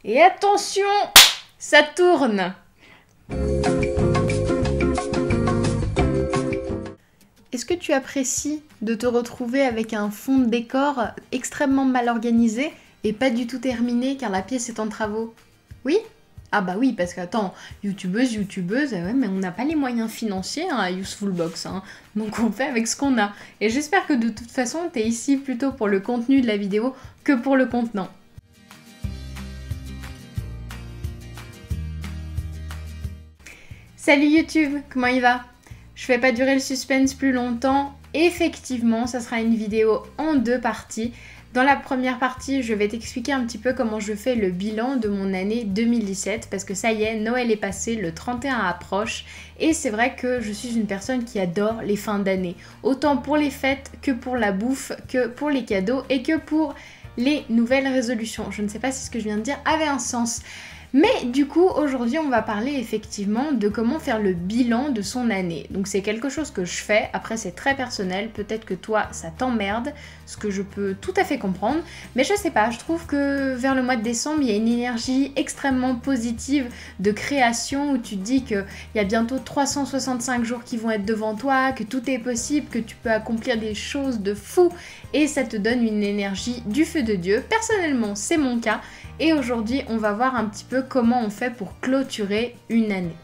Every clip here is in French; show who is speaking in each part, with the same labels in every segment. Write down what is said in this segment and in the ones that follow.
Speaker 1: Et attention, ça tourne. Est-ce que tu apprécies de te retrouver avec un fond de décor extrêmement mal organisé et pas du tout terminé car la pièce est en travaux? Oui? Ah bah oui, parce que attends, youtubeuse, ouais, mais on n'a pas les moyens financiers à Useful Box, hein, donc on fait avec ce qu'on a. Et j'espère que de toute façon, t'es ici plutôt pour le contenu de la vidéo que pour le contenant. Salut YouTube, comment il va? Je fais pas durer le suspense plus longtemps. Effectivement, ça sera une vidéo en deux parties. Dans la première partie, je vais t'expliquer un petit peu comment je fais le bilan de mon année 2017 parce que ça y est, Noël est passé, le 31 approche et c'est vrai que je suis une personne qui adore les fins d'année. Autant pour les fêtes que pour la bouffe, que pour les cadeaux et que pour les nouvelles résolutions. Je ne sais pas si ce que je viens de dire avait un sens. Mais du coup, aujourd'hui, on va parler effectivement de comment faire le bilan de son année. Donc c'est quelque chose que je fais, après c'est très personnel, peut-être que toi ça t'emmerde, ce que je peux tout à fait comprendre, mais je sais pas, je trouve que vers le mois de décembre, il y a une énergie extrêmement positive de création où tu te dis qu'il y a bientôt 365 jours qui vont être devant toi, que tout est possible, que tu peux accomplir des choses de fou et ça te donne une énergie du feu de Dieu. Personnellement, c'est mon cas. Et aujourd'hui, on va voir un petit peu comment on fait pour clôturer une année.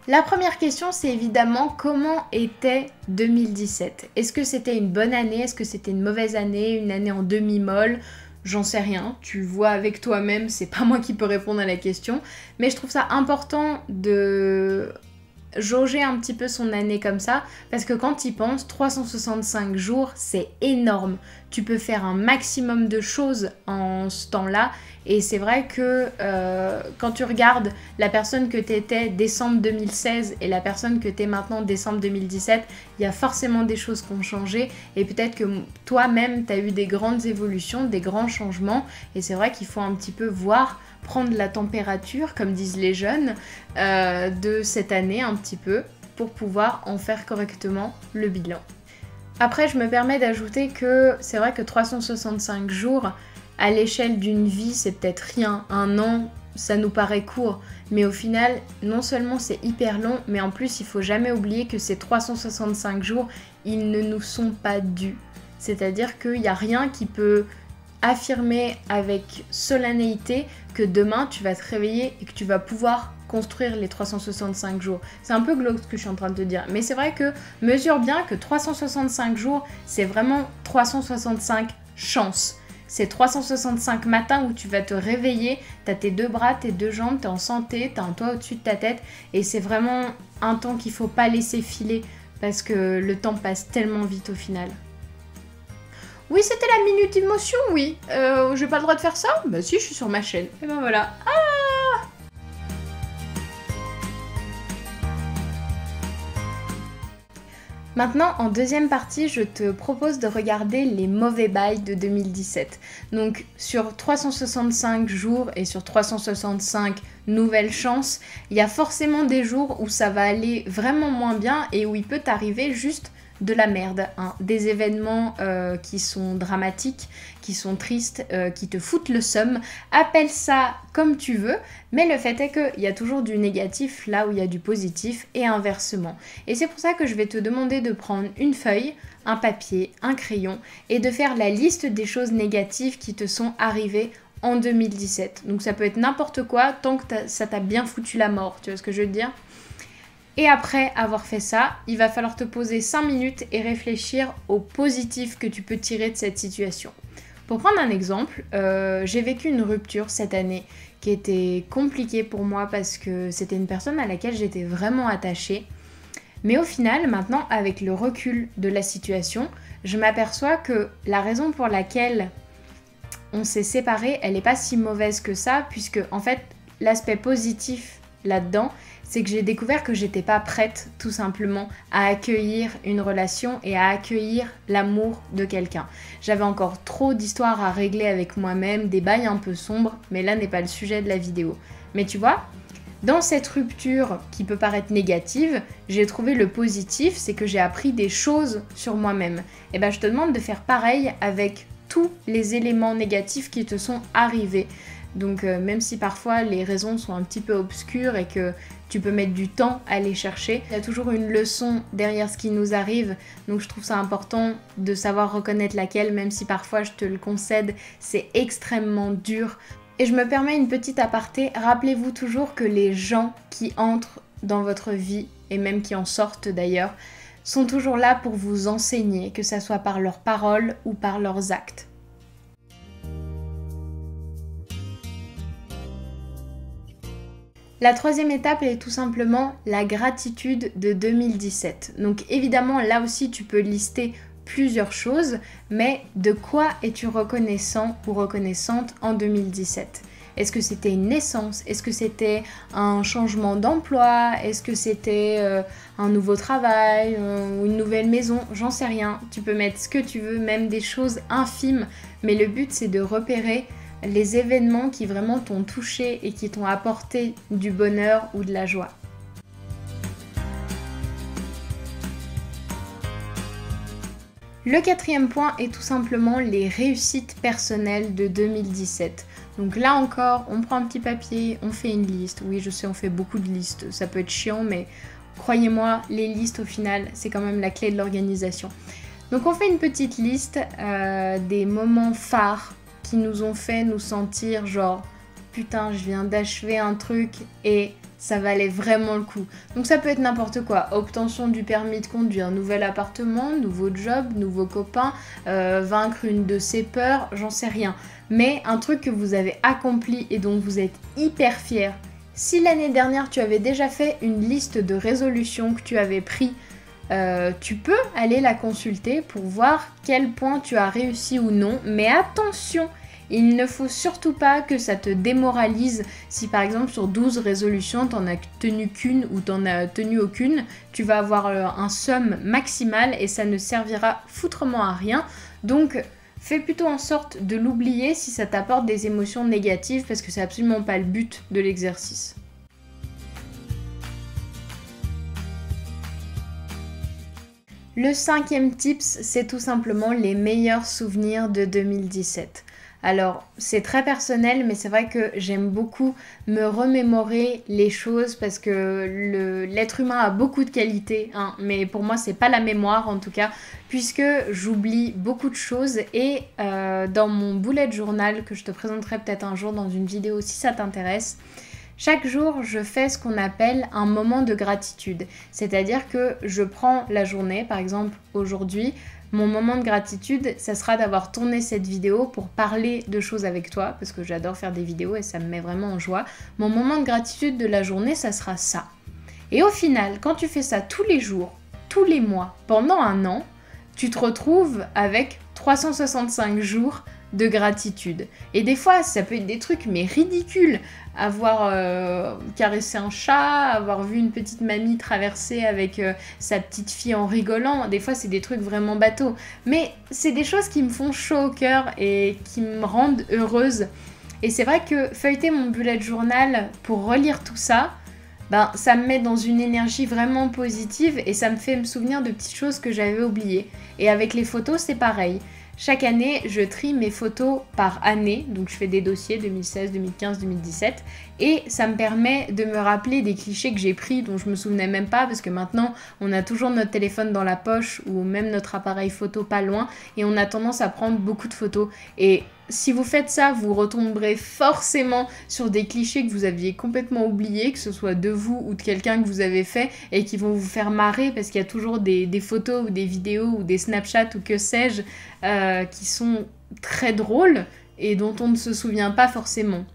Speaker 1: La première question, c'est évidemment comment était 2017? Est-ce que c'était une bonne année? Est-ce que c'était une mauvaise année? Une année en demi-molle? J'en sais rien, tu vois avec toi-même, c'est pas moi qui peux répondre à la question. Mais je trouve ça important de jauger un petit peu son année comme ça, parce que quand tu y penses, 365 jours, c'est énorme. Tu peux faire un maximum de choses en ce temps-là, et c'est vrai que quand tu regardes la personne que tu étais décembre 2016 et la personne que tu es maintenant décembre 2017, il y a forcément des choses qui ont changé, et peut-être que toi-même, tu as eu des grandes évolutions, des grands changements, et c'est vrai qu'il faut un petit peu voir, prendre la température, comme disent les jeunes, de cette année un petit peu pour pouvoir en faire correctement le bilan. Après, je me permets d'ajouter que c'est vrai que 365 jours à l'échelle d'une vie, c'est peut-être rien. Un an, ça nous paraît court, mais au final, non seulement c'est hyper long, mais en plus, il faut jamais oublier que ces 365 jours, ils ne nous sont pas dus. C'est-à-dire qu'il n'y a rien qui peut affirmer avec solennité que demain tu vas te réveiller et que tu vas pouvoir construire les 365 jours. C'est un peu glauque ce que je suis en train de te dire, mais c'est vrai que mesure bien que 365 jours, c'est vraiment 365 chances. C'est 365 matins où tu vas te réveiller, t'as tes deux bras, tes deux jambes, t'es en santé, t'as un toit au-dessus de ta tête, et c'est vraiment un temps qu'il faut pas laisser filer parce que le temps passe tellement vite au final. Oui, c'était la minute émotion, oui. J'ai pas le droit de faire ça? Bah si, je suis sur ma chaîne. Et ben voilà. Ah! Maintenant, en deuxième partie, je te propose de regarder les mauvais bails de 2017. Donc, sur 365 jours et sur 365 nouvelles chances, il y a forcément des jours où ça va aller vraiment moins bien et où il peut t'arriver juste de la merde, hein. Des événements qui sont dramatiques, qui sont tristes, qui te foutent le seum. Appelle ça comme tu veux, mais le fait est qu'il y a toujours du négatif là où il y a du positif et inversement. Et c'est pour ça que je vais te demander de prendre une feuille, un papier, un crayon et de faire la liste des choses négatives qui te sont arrivées en 2017. Donc ça peut être n'importe quoi tant que ça t'a bien foutu la mort, tu vois ce que je veux dire ? Et après avoir fait ça, il va falloir te poser 5 minutes et réfléchir au positif que tu peux tirer de cette situation. Pour prendre un exemple, j'ai vécu une rupture cette année qui était compliquée pour moi parce que c'était une personne à laquelle j'étais vraiment attachée. Mais au final, maintenant, avec le recul de la situation, je m'aperçois que la raison pour laquelle on s'est séparés, elle n'est pas si mauvaise que ça, puisque en fait, l'aspect positif là-dedans, c'est que j'ai découvert que j'étais pas prête tout simplement à accueillir une relation et à accueillir l'amour de quelqu'un. J'avais encore trop d'histoires à régler avec moi-même, des bails un peu sombres, mais là n'est pas le sujet de la vidéo. Mais tu vois, Dans cette rupture qui peut paraître négative, j'ai trouvé le positif, c'est que j'ai appris des choses sur moi-même. Et ben je te demande de faire pareil avec tous les éléments négatifs qui te sont arrivés. Donc même si parfois les raisons sont un petit peu obscures et que tu peux mettre du temps à les chercher, il y a toujours une leçon derrière ce qui nous arrive. Donc je trouve ça important de savoir reconnaître laquelle, même si parfois je te le concède, c'est extrêmement dur. Et je me permets une petite aparté, rappelez-vous toujours que les gens qui entrent dans votre vie, et même qui en sortent d'ailleurs, sont toujours là pour vous enseigner, que ça soit par leurs paroles ou par leurs actes. La troisième étape est tout simplement la gratitude de 2017. Donc évidemment, là aussi, tu peux lister plusieurs choses, mais de quoi es-tu reconnaissant ou reconnaissante en 2017 ? Est-ce que c'était une naissance ? Est-ce que c'était un changement d'emploi ? Est-ce que c'était un nouveau travail ou une nouvelle maison ? J'en sais rien. Tu peux mettre ce que tu veux, même des choses infimes, mais le but c'est de repérer les événements qui vraiment t'ont touché et qui t'ont apporté du bonheur ou de la joie. Le quatrième point est tout simplement les réussites personnelles de 2017. Donc là encore, on prend un petit papier, on fait une liste. Oui, je sais, on fait beaucoup de listes, ça peut être chiant, mais croyez-moi, les listes au final, c'est quand même la clé de l'organisation. Donc on fait une petite liste des moments phares qui nous ont fait nous sentir genre putain, je viens d'achever un truc et ça valait vraiment le coup. Donc ça peut être n'importe quoi, obtention du permis de conduire, nouvel appartement, nouveau job, nouveau copain, vaincre une de ses peurs, j'en sais rien. Mais un truc que vous avez accompli et dont vous êtes hyper fier. Si l'année dernière tu avais déjà fait une liste de résolutions que tu avais pris, tu peux aller la consulter pour voir quel point tu as réussi ou non. Mais attention, il ne faut surtout pas que ça te démoralise si par exemple sur 12 résolutions, t'en as tenu qu'une ou t'en as tenu aucune. Tu vas avoir un sum maximal et ça ne servira foutrement à rien. Donc fais plutôt en sorte de l'oublier si ça t'apporte des émotions négatives parce que c'est absolument pas le but de l'exercice. Le cinquième tips, c'est tout simplement les meilleurs souvenirs de 2017. Alors, c'est très personnel, mais c'est vrai que j'aime beaucoup me remémorer les choses parce que l'être humain a beaucoup de qualités, hein, mais pour moi, c'est pas la mémoire en tout cas, puisque j'oublie beaucoup de choses et dans mon bullet journal, que je te présenterai peut-être un jour dans une vidéo si ça t'intéresse, chaque jour, je fais ce qu'on appelle un moment de gratitude. C'est-à-dire que je prends la journée, par exemple aujourd'hui, mon moment de gratitude, ça sera d'avoir tourné cette vidéo pour parler de choses avec toi, parce que j'adore faire des vidéos et ça me met vraiment en joie. Mon moment de gratitude de la journée, ça sera ça. Et au final, quand tu fais ça tous les jours, tous les mois, pendant un an, tu te retrouves avec 365 jours de gratitude. Et des fois, ça peut être des trucs mais ridicules. Avoir caressé un chat, avoir vu une petite mamie traverser avec sa petite fille en rigolant. Des fois, c'est des trucs vraiment bateaux. Mais c'est des choses qui me font chaud au cœur et qui me rendent heureuse. Et c'est vrai que feuilleter mon bullet journal pour relire tout ça, ben, ça me met dans une énergie vraiment positive et ça me fait me souvenir de petites choses que j'avais oubliées. Et avec les photos, c'est pareil. Chaque année, je trie mes photos par année, donc je fais des dossiers 2016, 2015, 2017, et ça me permet de me rappeler des clichés que j'ai pris dont je me souvenais même pas, parce que maintenant, on a toujours notre téléphone dans la poche ou même notre appareil photo pas loin, et on a tendance à prendre beaucoup de photos. Et si vous faites ça, vous retomberez forcément sur des clichés que vous aviez complètement oubliés, que ce soit de vous ou de quelqu'un que vous avez fait, et qui vont vous faire marrer, parce qu'il y a toujours des photos ou des vidéos ou des Snapchat ou que sais-je, qui sont très drôles et dont on ne se souvient pas forcément.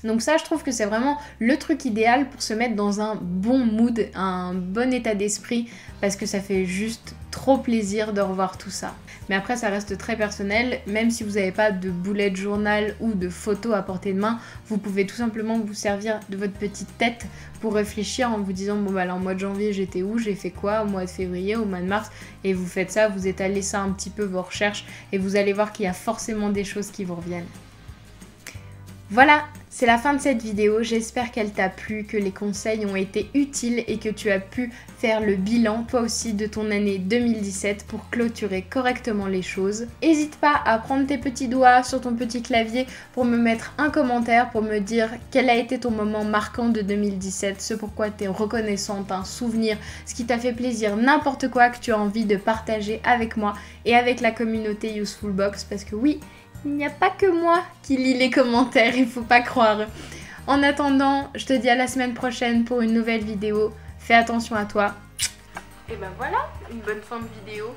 Speaker 1: Donc ça, je trouve que c'est vraiment le truc idéal pour se mettre dans un bon mood, un bon état d'esprit, parce que ça fait juste trop plaisir de revoir tout ça. Mais après, ça reste très personnel, même si vous n'avez pas de bullet journal ou de photos à portée de main, vous pouvez tout simplement vous servir de votre petite tête pour réfléchir en vous disant, bon bah là, en mois de janvier, j'étais où, j'ai fait quoi, au mois de février, au mois de mars, et vous faites ça, vous étalez ça un petit peu vos recherches, et vous allez voir qu'il y a forcément des choses qui vous reviennent. Voilà, C'est la fin de cette vidéo, j'espère qu'elle t'a plu, que les conseils ont été utiles et que tu as pu faire le bilan toi aussi de ton année 2017 pour clôturer correctement les choses. N'hésite pas à prendre tes petits doigts sur ton petit clavier pour me mettre un commentaire, pour me dire quel a été ton moment marquant de 2017, ce pourquoi tu es reconnaissante, un souvenir, ce qui t'a fait plaisir, n'importe quoi que tu as envie de partager avec moi et avec la communauté Useful Box, parce que oui, il n'y a pas que moi qui lis les commentaires, il faut pas croire. En attendant, je te dis à la semaine prochaine pour une nouvelle vidéo. Fais attention à toi. Et ben voilà, une bonne fin de vidéo.